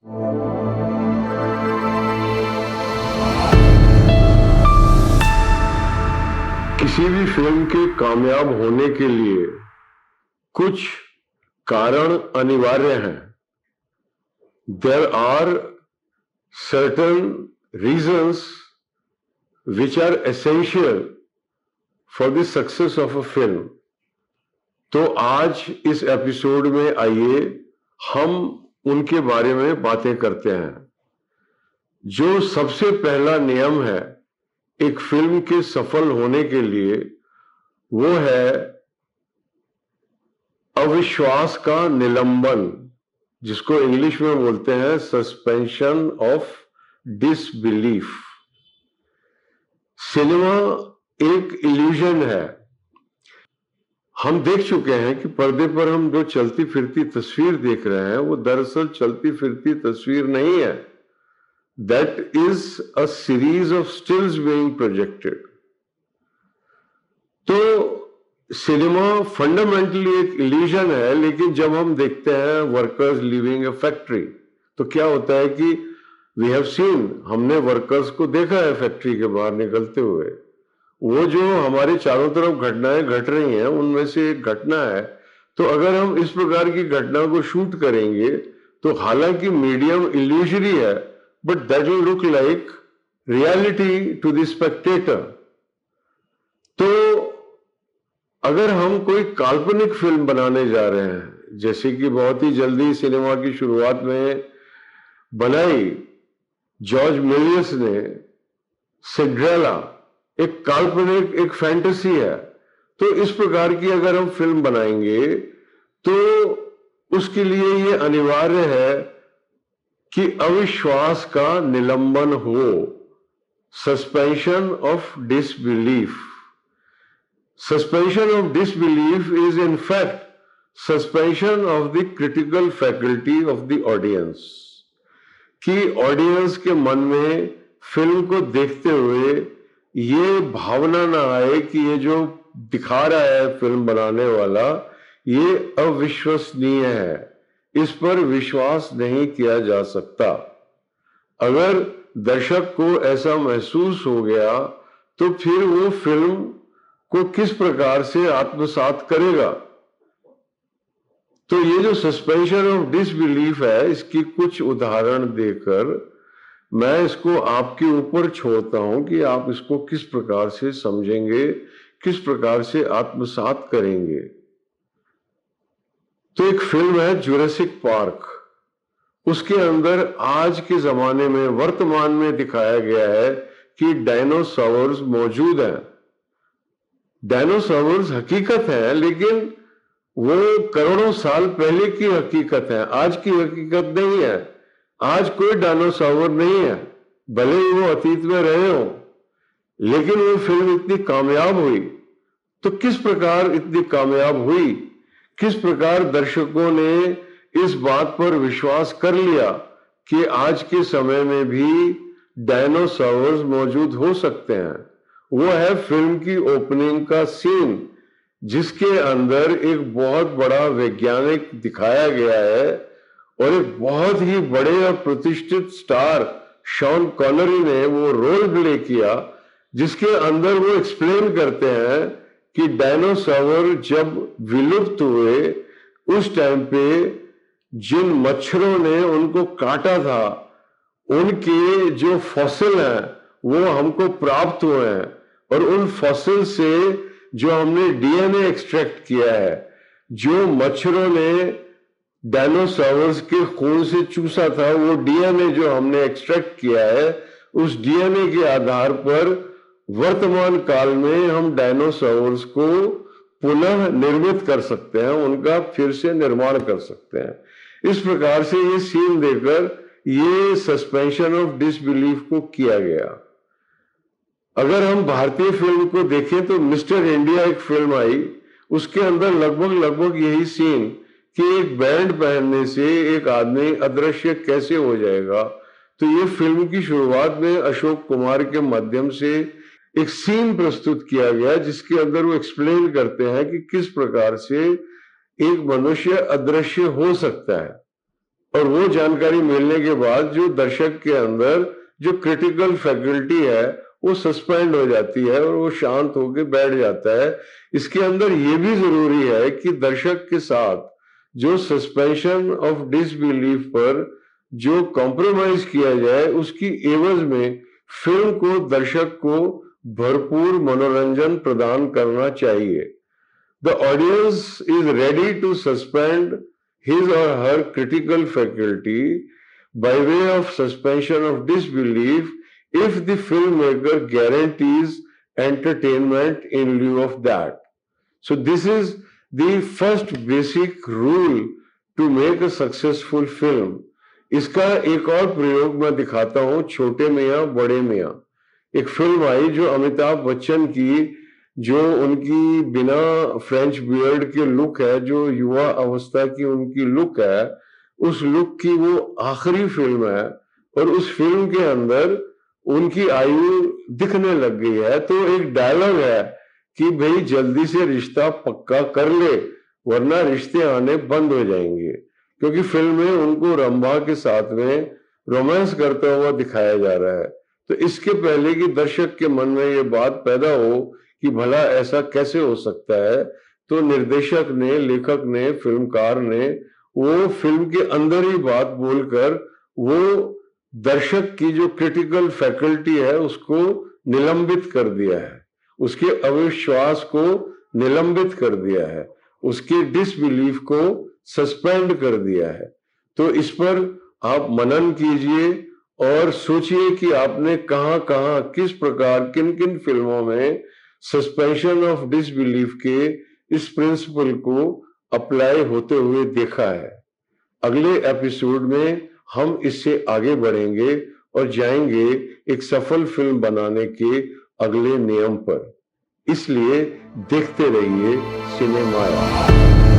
किसी भी फिल्म के कामयाब होने के लिए कुछ कारण अनिवार्य हैं। There are certain reasons which are essential for the success of a film. तो आज इस एपिसोड में आइए हम उनके बारे में बातें करते हैं। जो सबसे पहला नियम है एक फिल्म के सफल होने के लिए, वो है अविश्वास का निलंबन, जिसको इंग्लिश में बोलते हैं सस्पेंशन ऑफ डिसबिलीफ। सिनेमा एक इल्यूजन है। हम देख चुके हैं कि पर्दे पर हम जो चलती फिरती तस्वीर देख रहे हैं वो दरअसल चलती फिरती तस्वीर नहीं है। That is a series of stills being projected. तो सिनेमा फंडामेंटली एक इल्यूजन है, लेकिन जब हम देखते हैं वर्कर्स लिविंग ए फैक्ट्री, तो क्या होता है कि वी हैव सीन, हमने वर्कर्स को देखा है फैक्ट्री के बाहर निकलते हुए। वो जो हमारे चारों तरफ घटनाएं घट रही हैं उनमें से एक घटना है। तो अगर हम इस प्रकार की घटना को शूट करेंगे तो हालांकि मीडियम इल्यूजरी है, but that will look like reality to the spectator. तो अगर हम कोई काल्पनिक फिल्म बनाने जा रहे हैं, जैसे कि बहुत ही जल्दी सिनेमा की शुरुआत में बनाई जॉर्ज मेलियस ने सिंड्रेला, एक काल्पनिक, एक फैंटेसी है। तो इस प्रकार की अगर हम फिल्म बनाएंगे तो उसके लिए ये अनिवार्य है कि अविश्वास का निलंबन हो, suspension of disbelief. Suspension of disbelief is in fact suspension of the critical faculty of the audience, कि ऑडियंस के मन में फिल्म को देखते हुए ये भावना ना आए कि ये जो दिखा रहा है फिल्म बनाने वाला ये अविश्वसनीय है, इस पर विश्वास नहीं किया जा सकता। अगर दर्शक को ऐसा महसूस हो गया तो फिर वो फिल्म को किस प्रकार से आत्मसात करेगा। तो ये जो सस्पेंशन ऑफ डिसबिलीफ है, इसकी कुछ उदाहरण देकर मैं इसको आपके ऊपर छोड़ता हूं कि आप इसको किस प्रकार से समझेंगे, किस प्रकार से आत्मसात करेंगे। तो एक फिल्म है जुरासिक पार्क। उसके अंदर आज के जमाने में, वर्तमान में दिखाया गया है कि डायनासोर्स मौजूद हैं। डायनासोर्स हकीकत है, लेकिन वो करोड़ों साल पहले की हकीकत है, आज की हकीकत नहीं है। आज कोई डायनासोर नहीं है, भले ही वो अतीत में रहे हो, लेकिन वो फिल्म इतनी कामयाब हुई। तो किस प्रकार इतनी कामयाब हुई, किस प्रकार दर्शकों ने इस बात पर विश्वास कर लिया कि आज के समय में भी डायनासोर्स मौजूद हो सकते हैं। वो है फिल्म की ओपनिंग का सीन, जिसके अंदर एक बहुत बड़ा वैज्ञानिक दिखाया गया है और एक बहुत ही बड़े और प्रतिष्ठित स्टार शॉन कॉनरी ने वो रोल प्ले किया, जिसके अंदर वो एक्सप्लेन करते हैं कि डायनासोर जब विलुप्त हुए उस टाइम पे जिन मच्छरों ने उनको काटा था उनके जो फॉसिल हैं वो हमको प्राप्त हुए हैं, और उन फॉसिल से जो हमने डीएनए एक्सट्रैक्ट किया है, जो मच्छरों ने डायनासोर्स के खून से चूसा था, वो डीएनए जो हमने एक्सट्रैक्ट किया है, उस डीएनए के आधार पर वर्तमान काल में हम डायनासोर्स को पुनः निर्मित कर सकते हैं, उनका फिर से निर्माण कर सकते हैं। इस प्रकार से ये सीन देकर ये सस्पेंशन ऑफ डिसबिलीफ को किया गया। अगर हम भारतीय फिल्म को देखें तो मिस्टर इंडिया एक फिल्म आई, उसके अंदर लगभग यही सीन कि एक बैंड पहनने से एक आदमी अदृश्य कैसे हो जाएगा। तो ये फिल्म की शुरुआत में अशोक कुमार के माध्यम से एक सीन प्रस्तुत किया गया, जिसके अंदर वो एक्सप्लेन करते हैं कि किस प्रकार से एक मनुष्य अदृश्य हो सकता है। और वो जानकारी मिलने के बाद जो दर्शक के अंदर जो क्रिटिकल फैकल्टी है वो सस्पेंड हो जाती है और वो शांत होकर बैठ जाता है। इसके अंदर ये भी जरूरी है कि दर्शक के साथ जो सस्पेंशन ऑफ डिसबिलीफ पर जो कॉम्प्रोमाइज किया जाए, उसकी एवज में फिल्म को दर्शक को भरपूर मनोरंजन प्रदान करना चाहिए। The audience is ready to suspend his or her critical faculty by way of suspension of disbelief if the filmmaker guarantees entertainment in lieu of that. So this is the first basic rule to make a successful film. इसका एक और प्रयोग मैं दिखाता हूं, छोटे मियां बड़े मियां। एक फिल्म आई जो अमिताभ बच्चन की, जो उनकी बिना फ्रेंच बियर्ड के लुक है, जो युवा अवस्था की उनकी लुक है, उस लुक की वो आखिरी फिल्म है और उस फिल्म के अंदर उनकी आयु दिखने लग गई है। तो एक डायलॉग है कि भाई जल्दी से रिश्ता पक्का कर ले वरना रिश्ते आने बंद हो जाएंगे, क्योंकि फिल्म में उनको रंभा के साथ में रोमांस करता हुआ दिखाया जा रहा है। तो इसके पहले कि दर्शक के मन में ये बात पैदा हो कि भला ऐसा कैसे हो सकता है, तो निर्देशक ने, लेखक ने, फिल्मकार ने वो फिल्म के अंदर ही बात बोलकर वो दर्शक की जो क्रिटिकल फैकल्टी है उसको निलंबित कर दिया है, उसके अविश्वास को निलंबित कर दिया है, उसके डिसबिलीफ को सस्पेंड कर दिया है। तो इस पर आप मनन कीजिए और सोचिए कि आपने कहां कहां किस प्रकार किन किन फिल्मों में सस्पेंशन ऑफ डिसबिलीफ के इस प्रिंसिपल को अप्लाई होते हुए देखा है। अगले एपिसोड में हम इससे आगे बढ़ेंगे और जाएंगे एक सफल फिल्म बनाने के अगले नियम पर। इसलिए देखते रहिए सिनेमाया।